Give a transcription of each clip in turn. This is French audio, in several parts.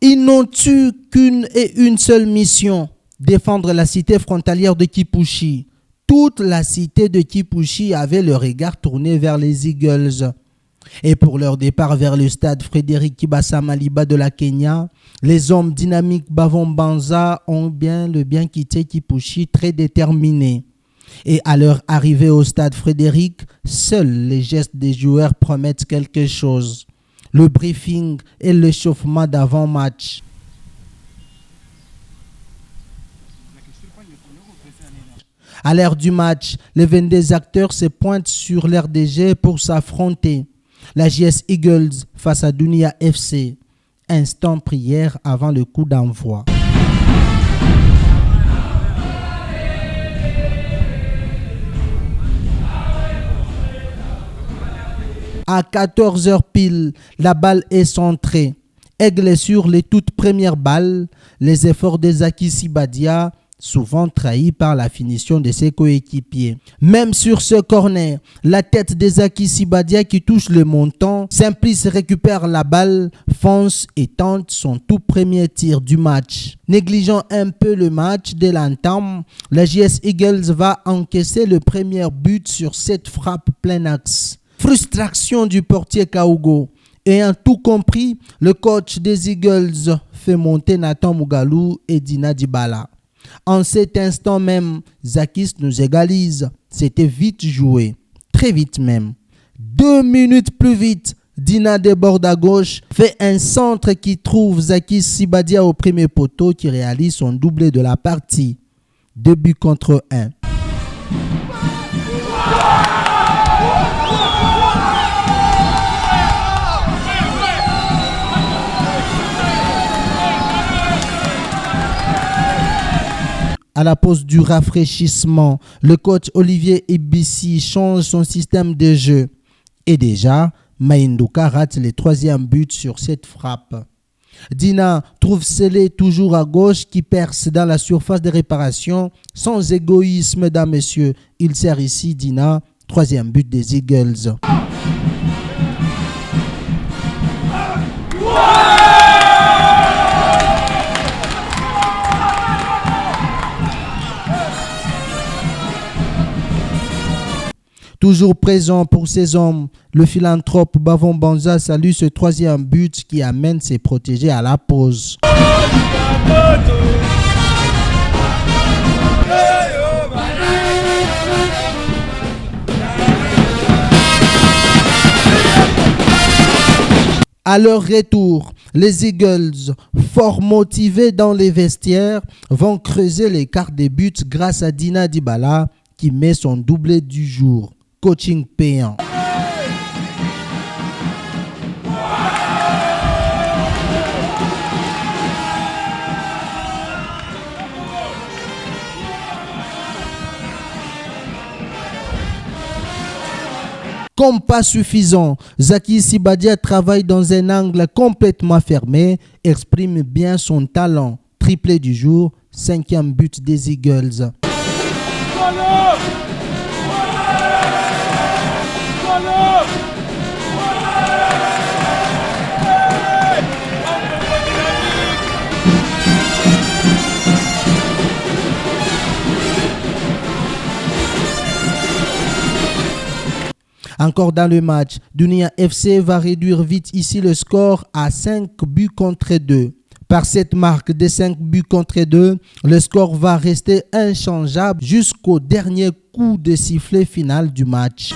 Ils n'ont eu qu'une et une seule mission, défendre la cité frontalière de Kipushi. Toute la cité de Kipushi avait le regard tourné vers les Eagles. Et pour leur départ vers le stade Frédéric Kibasa Maliba de la Kenya, les hommes dynamiques Bavon Banza ont bien quitté Kipushi très déterminés. Et à leur arrivée au stade Frédéric, seuls les gestes des joueurs promettent quelque chose. Le briefing et l'échauffement d'avant-match. À l'heure du match, les 22 acteurs se pointent sur l'RDG pour s'affronter. La JS Eagles face à Dunia FC. Instant prière avant le coup d'envoi. À 14h pile, la balle est centrée. Aigle est sur les toutes premières balles. Les efforts de Zaki Sibadia, souvent trahis par la finition de ses coéquipiers. Même sur ce corner, la tête de Zaki Sibadia qui touche le montant, Simplice récupère la balle, fonce et tente son tout premier tir du match. Négligeant un peu le match dès l'entame, la JS Eagles va encaisser le premier but sur cette frappe plein axe. Frustration du portier Kaougo. Ayant tout compris, le coach des Eagles fait monter Nathan Mugalou et Dina Dibala. En cet instant même, Zakis nous égalise. C'était vite joué. Très vite même. 2 minutes plus vite, Dina déborde à gauche, fait un centre qui trouve Zakis Sibadia au premier poteau qui réalise son doublé de la partie. 2 buts contre 1. À la pause du rafraîchissement, le coach Olivier Ibissi change son système de jeu. Et déjà, Maïndouka rate le 3e but sur cette frappe. Dina trouve Sélé toujours à gauche qui perce dans la surface de réparation. Sans égoïsme, mesdames, messieurs, il sert ici Dina, 3e but des Eagles. Toujours présent pour ses hommes, le philanthrope Bavon Banza salue ce 3e but qui amène ses protégés à la pause. À leur retour, les Eagles, fort motivés dans les vestiaires, vont creuser l'écart des buts grâce à Dina Dibala qui met son doublé du jour. Coaching payant. Comme pas suffisant, Zaki Sibadia travaille dans un angle complètement fermé, exprime bien son talent. Triplé du jour, 5e but des Eagles. Encore dans le match, Dunia FC va réduire vite ici le score à 5 buts contre 2. Par cette marque de 5 buts contre 2, le score va rester inchangeable jusqu'au dernier coup de sifflet final du match.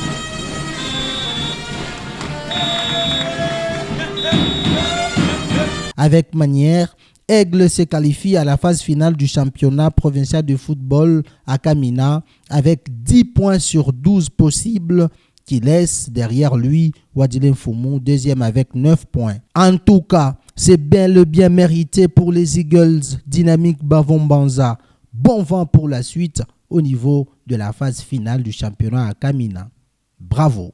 Avec manière, Aigle se qualifie à la phase finale du championnat provincial de football à Kamina avec 10 points sur 12 possibles qui laisse derrière lui Wadilin Foumou, 2e avec 9 points. En tout cas, c'est bien le bien mérité pour les Eagles dynamiques Bavon Banza. Bon vent pour la suite au niveau de la phase finale du championnat à Kamina. Bravo!